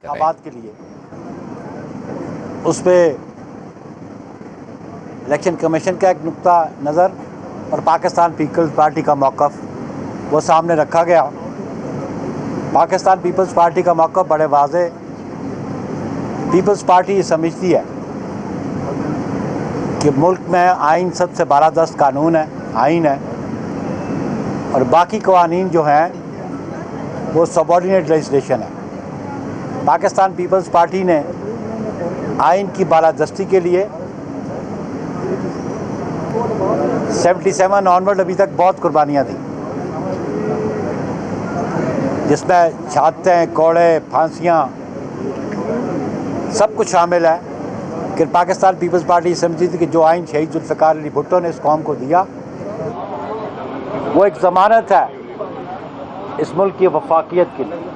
انتخابات کے لیے اس پہ الیکشن کمیشن کا ایک نقطہ نظر اور پاکستان پیپلز پارٹی کا موقف وہ سامنے رکھا گیا۔ پاکستان پیپلز پارٹی کا موقف بڑے واضح، پیپلز پارٹی یہ سمجھتی ہے کہ ملک میں آئین سب سے بالادست قانون ہے، آئین ہے، اور باقی قوانین جو ہیں وہ سبارڈینیٹ لیجسلیشن ہے۔ پاکستان پیپلز پارٹی نے آئین کی بالادستی کے لیے 77 آنورڈ ابھی تک بہت قربانیاں دیں، جس میں شہادتیں، کوڑے، پھانسیاں سب کچھ شامل ہے کہ پاکستان پیپلز پارٹی سمجھتی تھی کہ جو آئین شہید ذوالفقار علی بھٹو نے اس قوم کو دیا وہ ایک ضمانت ہے اس ملک کی وفاقیت کے لیے،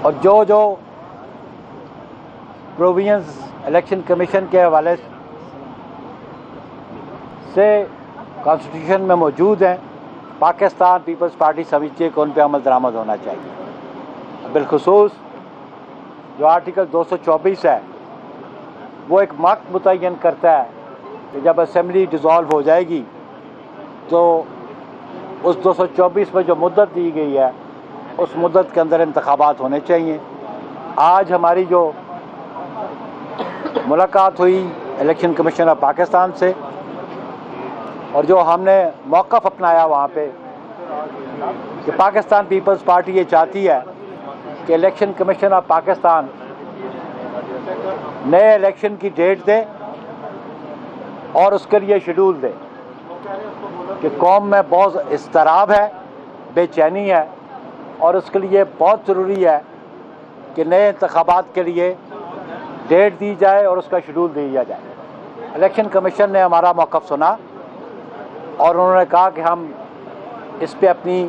اور جو پروویژنز الیکشن کمیشن کے حوالے سے کانسٹیٹیوشن میں موجود ہیں، پاکستان پیپلز پارٹی سمجھتی ہے کہ ان پہ عمل درآمد ہونا چاہیے۔ بالخصوص جو آرٹیکل 224 ہے وہ ایک وقت متعین کرتا ہے کہ جب اسمبلی ڈیزالو ہو جائے گی تو اس 224 میں جو مدت دی گئی ہے اس مدت کے اندر انتخابات ہونے چاہیے۔ آج ہماری جو ملاقات ہوئی الیکشن کمیشن آف پاکستان سے اور جو ہم نے موقف اپنایا وہاں پہ کہ پاکستان پیپلز پارٹی یہ چاہتی ہے کہ الیکشن کمیشن آف پاکستان نئے الیکشن کی ڈیٹ دے اور اس کے لیے شیڈول دے کہ قوم میں بہت اضطراب ہے، بے چینی ہے، اور اس کے لیے بہت ضروری ہے کہ نئے انتخابات کے لیے ڈیٹ دی جائے اور اس کا شیڈول دیا جائے۔ الیکشن کمیشن نے ہمارا موقف سنا اور انہوں نے کہا کہ ہم اس پہ اپنی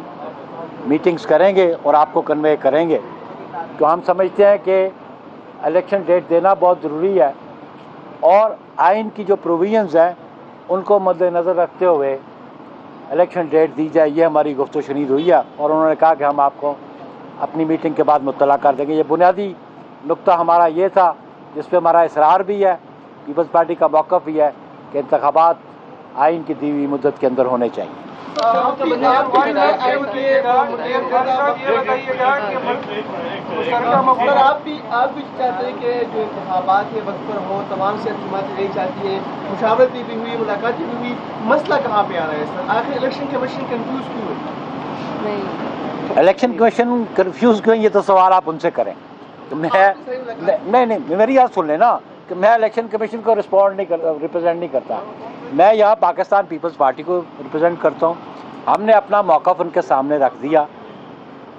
میٹنگز کریں گے اور آپ کو کنوے کریں گے، تو ہم سمجھتے ہیں کہ الیکشن ڈیٹ دینا بہت ضروری ہے اور آئین کی جو پروویژنز ہیں ان کو مد نظر رکھتے ہوئے الیکشن ڈیٹ دی جائے، یہ ہماری گفت و شنید ہوئی ہے، اور انہوں نے کہا کہ ہم آپ کو اپنی میٹنگ کے بعد مطلع کر دیں گے۔ یہ بنیادی نقطہ ہمارا یہ تھا جس پہ ہمارا اصرار بھی ہے، پیپلز پارٹی کا موقف بھی ہے کہ انتخابات آئین کی دی ہوئی مدت کے اندر ہونے چاہیے۔ آپ بھی چاہتے ہیں کہ جو انتخابات کے وقت پر ہو، تمام سیاسی جماعتیں یہی چاہتی ہیں، مشاورتیں بھی ہوئی، ملاقاتیں بھی ہوئی، مسئلہ کہاں پہ آ رہا ہے سر؟ آخر الیکشن کمیشن کنفیوز کیوں ہے؟ الیکشن کمیشن کنفیوز کیوں، یہ تو سوال آپ ان سے کریں۔ نہیں میری بات سن لیں نا، کہ میں الیکشن کمیشن کو ریپرزینٹ نہیں کرتا، میں یہاں پاکستان پیپلز پارٹی کو ریپرزینٹ کرتا ہوں۔ ہم نے اپنا موقف ان کے سامنے رکھ دیا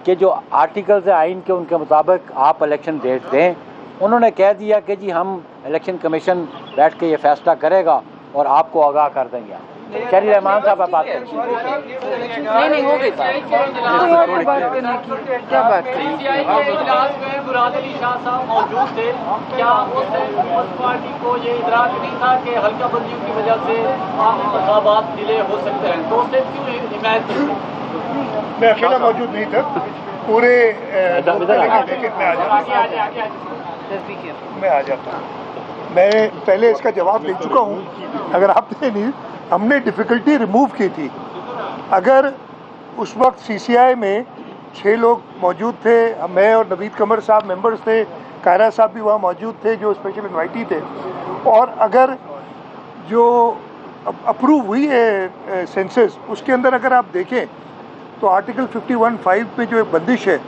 کہ جو آرٹیکلز ہیں آئین کے ان کے مطابق آپ الیکشن ڈیٹ دیں۔ انہوں نے کہہ دیا کہ جی ہم الیکشن کمیشن بیٹھ کے یہ فیصلہ کرے گا اور آپ کو آگاہ کر دیں گے۔ چلیے رحمان صاحب آپ بات کریں۔ نہیں ہو گئی کیا بات کریں؟ مراد علی شاہ صاحب موجود تھے، کیا اس پارٹی کو یہ ادراک نہیں تھا کہ حلقہ بندیوں کی وجہ سے انتخابات ڈیلے ہو سکتے ہیں؟ تو اسے کیوں حمایت کرتے؟ میں اکیلا موجود نہیں تھا، پورے میں آ جاتا ہوں۔ میں پہلے اس کا جواب دے چکا ہوں، اگر آپ نے نہیں، ہم نے ڈیفیکلٹی ریموو کی تھی۔ اگر اس وقت سی سی آئی میں 6 لوگ موجود تھے، میں اور نوید قمر صاحب ممبرز تھے، قاہرہ صاحب بھی وہاں موجود تھے جو اسپیشل انوائٹی تھے، اور اگر جو اپروو ہوئی ہے سینسس اس کے اندر اگر آپ دیکھیں تو آرٹیکل 51(5) پہ جو ایک بندش ہے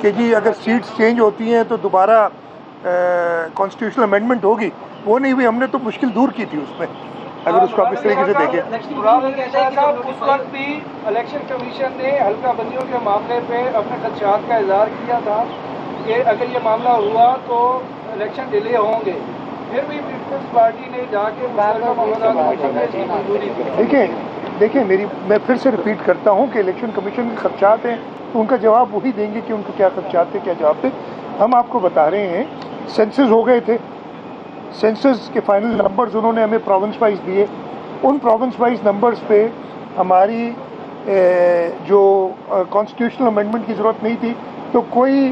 کہ جی اگر سیٹس چینج ہوتی ہیں تو دوبارہ کانسٹیٹیوشنل امینڈمنٹ ہوگی، وہ نہیں ہوئی۔ ہم نے تو مشکل دور کی تھی اس میں، اگر اس کو آپ اس طریقے سے دیکھیں۔ اس وقت بھی الیکشن کمیشن نے حلقہ بندیوں کے معاملے پہ اپنے خدشات کا اظہار کیا تھا کہ اگر یہ معاملہ ہوا تو الیکشن ڈیلے ہوں گے، پھر بھی پیپلز پارٹی نے جا کے دیکھیں میں پھر سے ریپیٹ کرتا ہوں کہ الیکشن کمیشن کے خدشات ہیں تو ان کا جواب وہی دیں گے کہ ان کو کیا خدشات تھے، کیا جواب تھے۔ ہم آپ کو بتا رہے ہیں سینسز ہو گئے تھے، سینسز کے فائنل نمبرز انہوں نے ہمیں پروونس وائز دیے، ان پروونس وائز نمبرز پہ ہماری جو کانسٹیٹیوشنل امینڈمنٹ کی ضرورت نہیں تھی، تو کوئی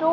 2,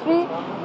3,